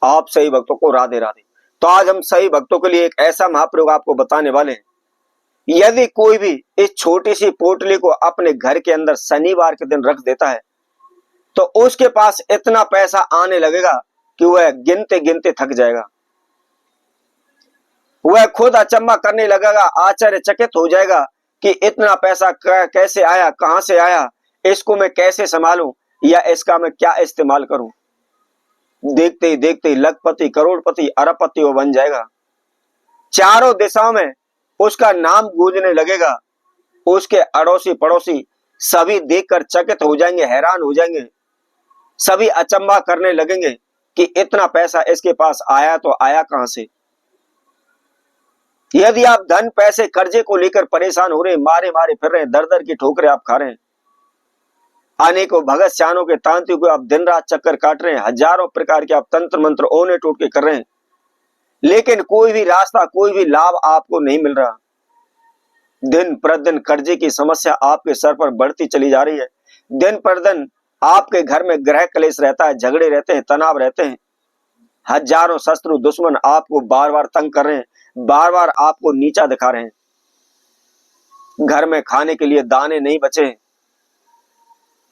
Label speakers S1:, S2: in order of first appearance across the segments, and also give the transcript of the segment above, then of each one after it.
S1: आप सही भक्तों को राधे राधे। तो आज हम सही भक्तों के लिए एक ऐसा महाप्रयोग आपको बताने वाले हैं। यदि कोई भी इस छोटी सी पोटली को अपने घर के अंदर शनिवार के दिन रख देता है तो उसके पास इतना पैसा आने लगेगा कि वह गिनते गिनते थक जाएगा। वह खुद अचंभा करने लगेगा, आश्चर्यचकित हो जाएगा कि इतना पैसा कैसे आया, कहां से आया, इसको मैं कैसे संभालूं या इसका मैं क्या इस्तेमाल करूं। देखते ही देखते लखपति, करोड़पति, अरबपति वो बन जाएगा। चारों दिशाओं में उसका नाम गूंजने लगेगा। उसके अड़ोसी पड़ोसी सभी देखकर चकित हो जाएंगे, हैरान हो जाएंगे। सभी अचंभा करने लगेंगे कि इतना पैसा इसके पास आया तो आया कहां से। यदि आप धन, पैसे, कर्जे को लेकर परेशान हो रहे, मारे मारे फिर रहे, दर दर की ठोकरें आप खा रहे हैं, अनेकों भगत सियानों के तांत्रिक को आप दिन रात चक्कर काट रहे हैं, हजारों प्रकार के आप तंत्र मंत्र ओने टोटके कर रहे हैं, लेकिन कोई भी रास्ता, कोई भी लाभ आपको नहीं मिल रहा। दिन प्रतिदिन कर्जे की समस्या आपके सर पर बढ़ती चली जा रही है। दिन प्रतिदिन आपके घर में ग्रह क्लेश रहता है, झगड़े रहते हैं, तनाव रहते हैं। हजारों शत्रु दुश्मन आपको बार बार तंग कर रहे हैं, बार बार आपको नीचा दिखा रहे हैं। घर में खाने के लिए दाने नहीं बचे,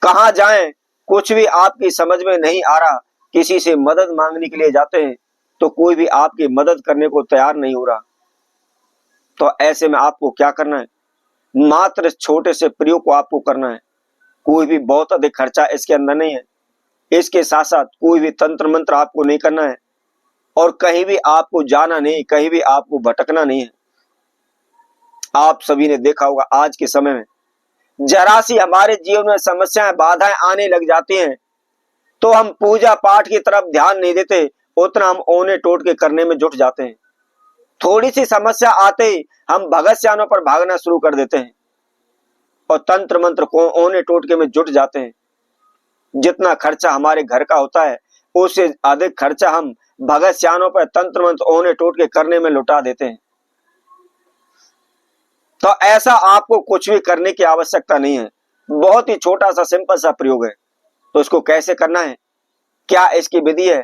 S1: कहां जाएं कुछ भी आपकी समझ में नहीं आ रहा। किसी से मदद मांगने के लिए जाते हैं तो कोई भी आपकी मदद करने को तैयार नहीं हो रहा। तो ऐसे में आपको क्या करना है? मात्र छोटे से प्रयोग को आपको करना है। कोई भी बहुत अधिक खर्चा इसके अंदर नहीं है। इसके साथ साथ कोई भी तंत्र मंत्र आपको नहीं करना है और कहीं भी आपको जाना नहीं, कहीं भी आपको भटकना नहीं है। आप सभी ने देखा होगा आज के समय में जरा सी हमारे जीवन में समस्याएं, बाधाएं आने लग जाती हैं तो हम पूजा पाठ की तरफ ध्यान नहीं देते, उतना हम ओने टोटके करने में जुट जाते हैं। थोड़ी सी समस्या आते ही हम भगत सियानों पर भागना शुरू कर देते हैं और तंत्र मंत्र को ओने टोटके में जुट जाते हैं। जितना खर्चा हमारे घर का होता है उससे अधिक खर्चा हम भगत सियानों पर तंत्र मंत्र ओने टोटके करने में लुटा देते हैं। तो ऐसा आपको कुछ भी करने की आवश्यकता नहीं है। बहुत ही छोटा सा सिंपल सा प्रयोग है। तो इसको कैसे करना है, क्या इसकी विधि है,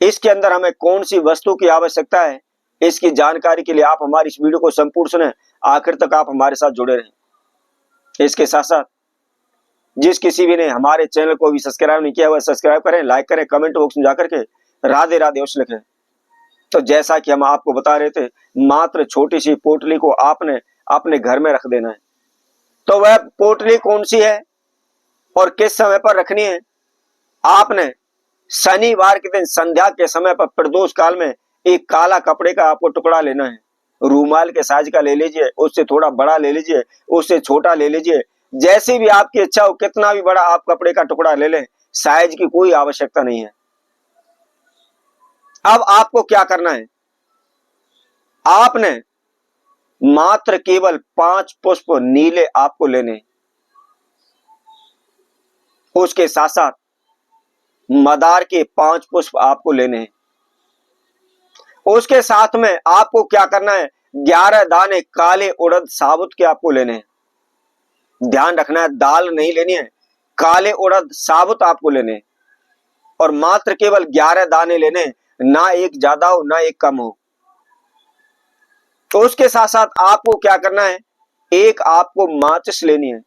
S1: इसके अंदर हमें कौन सी वस्तु की आवश्यकता है, इसकी जानकारी के लिए आप हमारी इस वीडियो को संपूर्ण सुने, आखिर तक आप हमारे साथ जुड़े रहें। इसके साथ साथ जिस किसी भी ने हमारे चैनल को भी सब्सक्राइब नहीं किया हुआ सब्सक्राइब करें, लाइक करें, कमेंट बॉक्स में जाकर के राधे राधे अवश्य लिखें। तो जैसा कि हम आपको बता रहे थे, मात्र छोटी सी पोटली को आपने अपने घर में रख देना है। तो वह पोटली कौन सी है और किस समय पर रखनी है? आपने शनिवार के दिन संध्या के समय पर प्रदोष काल में एक काला कपड़े का आपको टुकड़ा लेना है। रूमाल के साइज का ले लीजिए, उससे थोड़ा बड़ा ले लीजिए, उससे छोटा ले लीजिए, जैसी भी आपकी इच्छा हो, कितना भी बड़ा आप कपड़े का टुकड़ा ले लें, साइज की कोई आवश्यकता नहीं है। अब आपको क्या करना है? आपने मात्र केवल 5 पुष्प नीले आपको लेने, उसके साथ साथ मदार के 5 पुष्प आपको लेने हैं। उसके साथ में आपको क्या करना है? 11 दाने काले उड़द साबुत के आपको लेने हैं। ध्यान रखना है, दाल नहीं लेनी है, काले उड़द साबुत आपको लेने हैं और मात्र केवल 11 दाने लेने हैं, ना एक ज्यादा हो ना एक कम हो। तो उसके साथ साथ आपको क्या करना है? एक आपको माचिस लेनी है।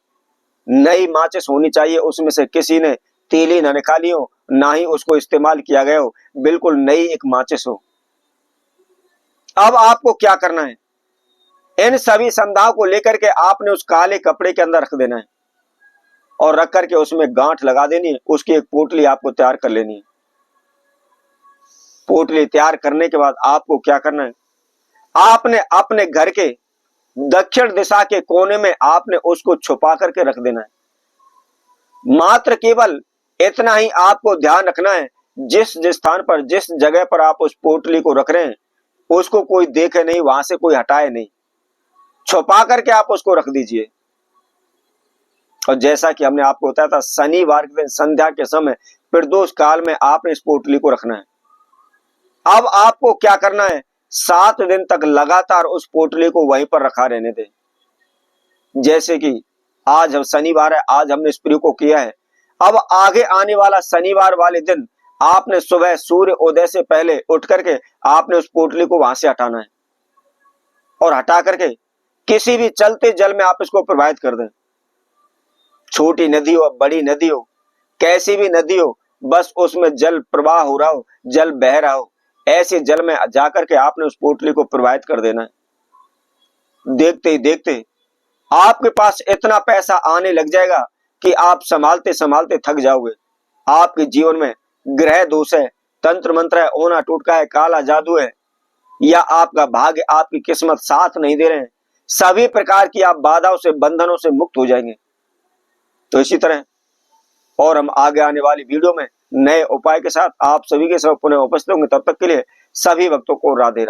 S1: नई माचिस होनी चाहिए, उसमें से किसी ने तीली ना निकाली हो, ना ही उसको इस्तेमाल किया गया हो, बिल्कुल नई एक माचिस हो। अब आपको क्या करना है? इन सभी संधाओं को लेकर के आपने उस काले कपड़े के अंदर रख देना है और रख करके उसमें गांठ लगा देनी है। उसकी एक पोटली आपको तैयार कर लेनी है। पोटली तैयार करने के बाद आपको क्या करना है? आपने अपने घर के दक्षिण दिशा के कोने में आपने उसको छुपा करके रख देना है। मात्र केवल इतना ही आपको ध्यान रखना है, जिस जिस स्थान पर, जिस जगह पर आप उस पोटली को रख रहे हैं उसको कोई देखे नहीं, वहां से कोई हटाए नहीं, छुपा करके आप उसको रख दीजिए। और जैसा कि हमने आपको बताया था, शनिवार के दिन संध्या के समय प्रदोष काल में आपने इस पोटली को रखना है। अब आपको क्या करना है? 7 दिन तक लगातार उस पोटली को वहीं पर रखा रहने दें। जैसे कि आज हम शनिवार है, आज हमने इस प्रयोग को किया है। अब आगे आने वाला शनिवार वाले दिन आपने सुबह सूर्य उदय से पहले उठ करके आपने उस पोटली को वहां से हटाना है और हटा करके किसी भी चलते जल में आप इसको प्रवाहित कर दें। छोटी नदी हो, बड़ी नदी हो, कैसी भी नदी हो, बस उसमें जल प्रवाह हो रहा हो, जल बह रहा हो, ऐसे जल में जाकर के आपने उस पोटली को प्रवाहित कर देना है। देखते ही देखते आपके पास इतना पैसा आने लग जाएगा कि आप संभालते संभालते थक जाओगे। आपके जीवन में ग्रह दोष है, तंत्र मंत्र है, ओना टोटका है, काला जादू है, या आपका भाग्य, आपकी किस्मत साथ नहीं दे रहे हैं, सभी प्रकार की आप बाधाओं से, बंधनों से मुक्त हो जाएंगे। तो इसी तरह और हम आगे आने वाली वीडियो में नए उपाय के साथ आप सभी के साथ पुनः उपस्थित होंगे। तब तक के लिए सभी भक्तों को राधे राधे।